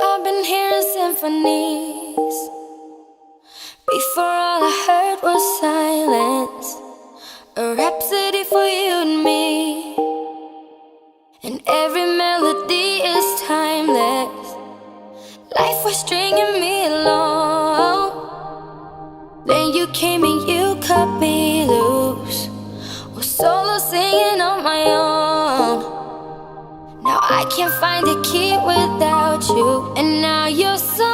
I've been hearing symphonies. Before all I heard was silence. A rhapsody for you and me. And every melody is timeless. Life was stringing me along. Then you came and you cut me loose. Was solo singing on my own. Now I can't find a key without you. And now you're so